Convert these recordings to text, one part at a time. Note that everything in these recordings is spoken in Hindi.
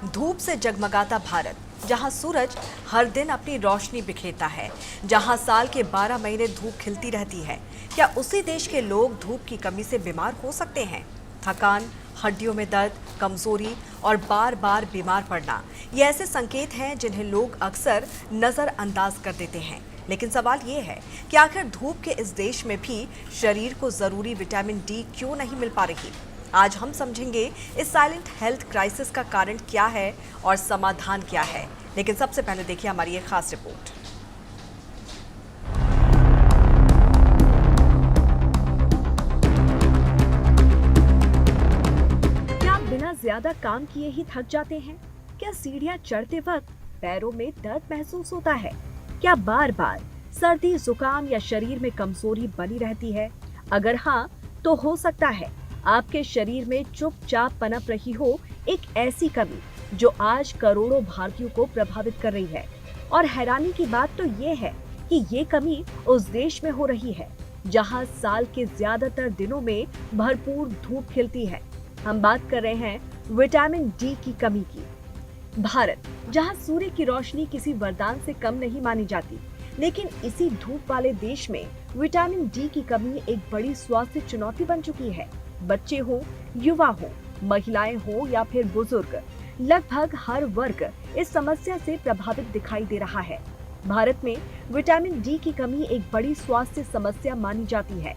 धूप से जगमगाता भारत, जहां सूरज हर दिन अपनी रोशनी बिखेरता है, जहां साल के 12 महीने धूप खिलती रहती है, क्या उसी देश के लोग धूप की कमी से बीमार हो सकते हैं? थकान, हड्डियों में दर्द, कमजोरी और बार बार बीमार पड़ना, ये ऐसे संकेत हैं जिन्हें लोग अक्सर नजरअंदाज कर देते हैं। लेकिन सवाल ये है कि आखिर धूप के इस देश में भी शरीर को जरूरी विटामिन डी क्यों नहीं मिल पा रही? आज हम समझेंगे इस साइलेंट हेल्थ क्राइसिस का कारण क्या है और समाधान क्या है। लेकिन सबसे पहले देखिए हमारी एक खास रिपोर्ट। क्या आप बिना ज्यादा काम किए ही थक जाते हैं? क्या सीढ़ियां चढ़ते वक्त पैरों में दर्द महसूस होता है? क्या बार बार सर्दी, जुकाम या शरीर में कमजोरी बनी रहती है? अगर हाँ, तो हो सकता है आपके शरीर में चुपचाप पनप रही हो एक ऐसी कमी जो आज करोड़ों भारतीयों को प्रभावित कर रही है। और हैरानी की बात तो ये है कि ये कमी उस देश में हो रही है जहां साल के ज्यादातर दिनों में भरपूर धूप खिलती है। हम बात कर रहे हैं विटामिन डी की कमी की। भारत, जहां सूर्य की रोशनी किसी वरदान से कम नहीं मानी जाती, लेकिन इसी धूप वाले देश में विटामिन डी की कमी एक बड़ी स्वास्थ्य चुनौती बन चुकी है। बच्चे हो, युवा हो, महिलाएं हो या फिर बुजुर्ग, लगभग हर वर्ग इस समस्या से प्रभावित दिखाई दे रहा है। भारत में विटामिन डी की कमी एक बड़ी स्वास्थ्य समस्या मानी जाती है।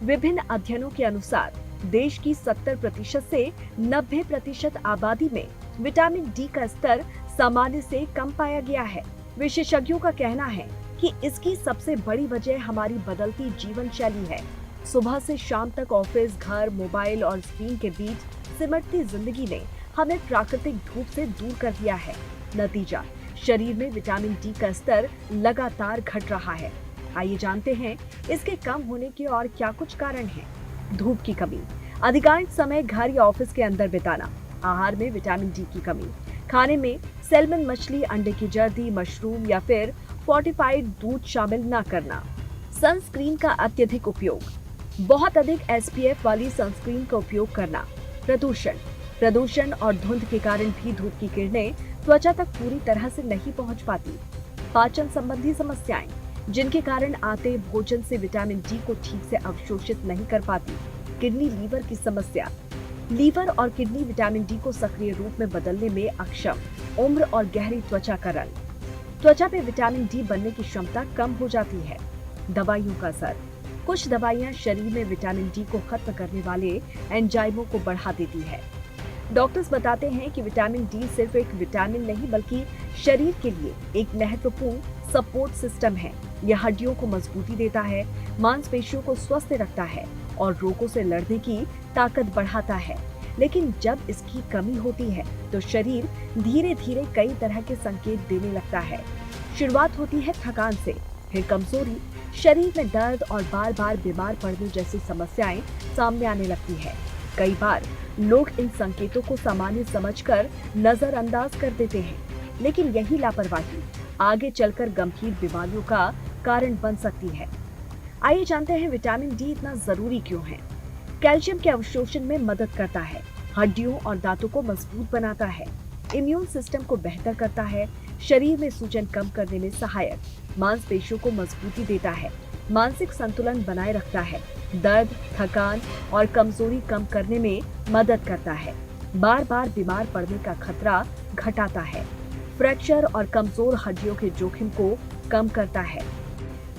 विभिन्न अध्ययनों के अनुसार देश की 70% से 90% आबादी में विटामिन डी का स्तर सामान्य से कम पाया गया है। विशेषज्ञों का कहना है कि इसकी सबसे बड़ी वजह हमारी बदलती जीवन शैली है। सुबह से शाम तक ऑफिस, घर, मोबाइल और स्क्रीन के बीच सिमटती जिंदगी ने हमें प्राकृतिक धूप से दूर कर दिया है। नतीजा, शरीर में विटामिन डी का स्तर लगातार घट रहा है। आइए जानते हैं इसके कम होने के और क्या कुछ कारण हैं। धूप की कमी, अधिकांश समय घर या ऑफिस के अंदर बिताना, आहार में विटामिन डी की कमी, खाने में सैल्मन मछली, अंडे की जर्दी, मशरूम या फिर फोर्टिफाइड दूध शामिल न करना, सनस्क्रीन का अत्यधिक उपयोग, बहुत अधिक एसपीएफ वाली सनस्क्रीन का उपयोग करना, प्रदूषण और धुंध के कारण भी धूप की किरणें त्वचा तक पूरी तरह से नहीं पहुंच पाती, पाचन संबंधी समस्याएं, जिनके कारण आते भोजन से विटामिन डी को ठीक से अवशोषित नहीं कर पाती, किडनी, लीवर की समस्या, लीवर और किडनी विटामिन डी को सक्रिय रूप में बदलने में अक्षम, उम्र और गहरी त्वचा का रंग, त्वचा पे विटामिन डी बनने की क्षमता कम हो जाती है। दवाइयों का असर, कुछ दवाइयां शरीर में विटामिन डी को खत्म करने वाले एंजाइमों को बढ़ा देती है। डॉक्टर्स बताते हैं कि विटामिन डी सिर्फ एक विटामिन नहीं बल्कि शरीर के लिए एक महत्वपूर्ण सपोर्ट सिस्टम है। यह हड्डियों को मजबूती देता है, मांसपेशियों को स्वस्थ रखता है और रोगों से लड़ने की ताकत बढ़ाता है। लेकिन जब इसकी कमी होती है तो शरीर धीरे धीरे कई तरह के संकेत देने लगता है। शुरुआत होती है थकान से, फिर कमजोरी, शरीर में दर्द और बार बार बीमार पड़ने जैसी समस्याएं सामने आने लगती है। कई बार लोग इन संकेतों को सामान्य समझकर नजरअंदाज कर देते हैं, लेकिन यही लापरवाही आगे चलकर गंभीर बीमारियों का कारण बन सकती है। आइए जानते हैं विटामिन डी इतना जरूरी क्यों है। कैल्शियम के अवशोषण में मदद करता है, हड्डियों और दांतों को मजबूत बनाता है, इम्यून सिस्टम को बेहतर करता है, शरीर में सूजन कम करने में सहायक, मांसपेशियों को मजबूती देता है, मानसिक संतुलन बनाए रखता है, दर्द, थकान और कमजोरी कम करने में मदद करता है, बार बार बीमार पड़ने का खतरा घटाता है, फ्रैक्चर और कमजोर हड्डियों के जोखिम को कम करता है।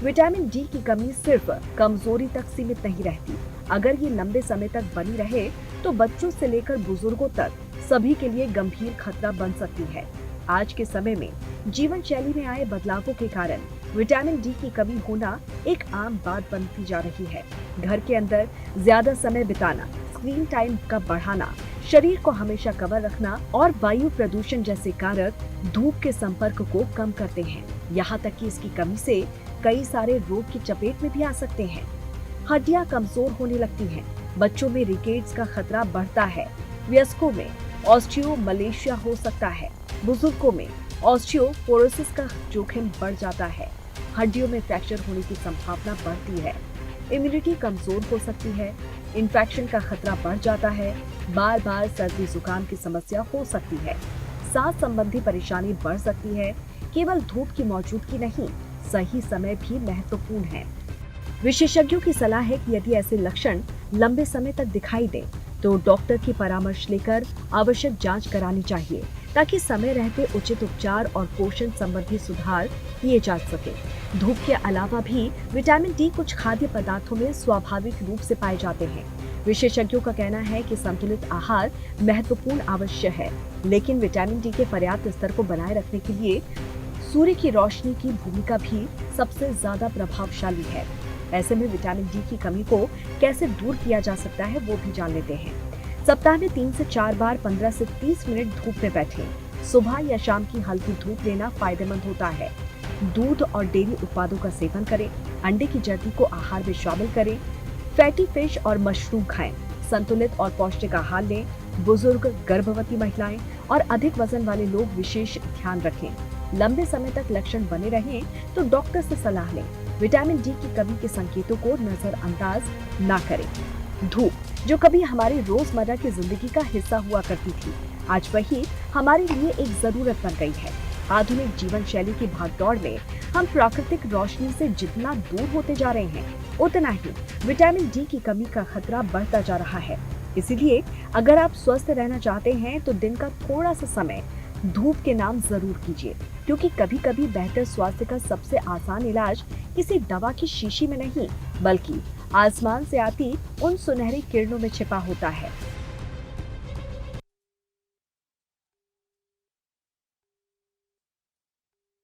विटामिन डी की कमी सिर्फ कमजोरी तक सीमित नहीं रहती। अगर ये लंबे समय तक बनी रहे तो बच्चों से लेकर बुजुर्गों तक सभी के लिए गंभीर खतरा बन सकती है। आज के समय में जीवन शैली में आए बदलावों के कारण विटामिन डी की कमी होना एक आम बात बनती जा रही है। घर के अंदर ज्यादा समय बिताना, स्क्रीन टाइम का बढ़ाना, शरीर को हमेशा कवर रखना और वायु प्रदूषण जैसे कारक धूप के संपर्क को कम करते हैं। यहाँ तक कि इसकी कमी से कई सारे रोग की चपेट में भी आ सकते हैं। हड्डियां कमजोर होने लगती हैं, बच्चों में रिकेट्स का खतरा बढ़ता है, वयस्कों में ऑस्टियोमलेशिया हो सकता है, बुजुर्गों में ऑस्टियोपोरोसिस का जोखिम बढ़ जाता है, हड्डियों में फ्रैक्चर होने की संभावना बढ़ती है, इम्यूनिटी कमजोर हो सकती है, इन्फेक्शन का खतरा बढ़ जाता है, बार बार सर्दी जुकाम की समस्या हो सकती है, सांस संबंधी परेशानी बढ़ सकती है। केवल धूप की मौजूदगी नहीं, सही समय भी महत्वपूर्ण है। विशेषज्ञों की सलाह है कि यदि ऐसे लक्षण लंबे समय तक दिखाई दे तो डॉक्टर की परामर्श लेकर आवश्यक जांच करानी चाहिए, ताकि समय रहते उचित उपचार और पोषण संबंधी सुधार किए जा सके। धूप के अलावा भी विटामिन डी कुछ खाद्य पदार्थों में स्वाभाविक रूप से पाए जाते हैं। विशेषज्ञों का कहना है कि संतुलित आहार महत्वपूर्ण अवश्य है, लेकिन विटामिन डी के पर्याप्त स्तर को बनाए रखने के लिए सूर्य की रोशनी की भूमिका भी सबसे ज्यादा प्रभावशाली है। ऐसे में विटामिन डी की कमी को कैसे दूर किया जा सकता है वो भी जान लेते हैं। सप्ताह में 3 से 4 बार 15 से 30 मिनट धूप में बैठें। सुबह या शाम की हल्की धूप लेना फायदेमंद होता है। दूध और डेयरी उत्पादों का सेवन करें। अंडे की जर्दी को आहार में शामिल करें। फैटी फिश और मशरूम खाएं। संतुलित और पौष्टिक आहार लें। बुजुर्ग, गर्भवती महिलाएं और अधिक वजन वाले लोग विशेष ध्यान रखें। लंबे समय तक लक्षण बने रहें तो डॉक्टर से सलाह लें। विटामिन डी की कमी के संकेतों को नजरअंदाज ना करें। धूप, जो कभी हमारी रोजमर्रा की जिंदगी का हिस्सा हुआ करती थी, आज वही हमारे लिए एक जरूरत बन गई है। आधुनिक जीवन शैली की भागदौड़ में हम प्राकृतिक रोशनी से जितना दूर होते जा रहे हैं, उतना ही विटामिन डी की कमी का खतरा बढ़ता जा रहा है। इसीलिए अगर आप स्वस्थ रहना चाहते हैं तो दिन का थोड़ा सा समय धूप के नाम जरूर कीजिए, क्योंकि कभी कभी बेहतर स्वास्थ्य का सबसे आसान इलाज किसी दवा की शीशी में नहीं, बल्कि आसमान से आती उन सुनहरी किरणों में छिपा होता है।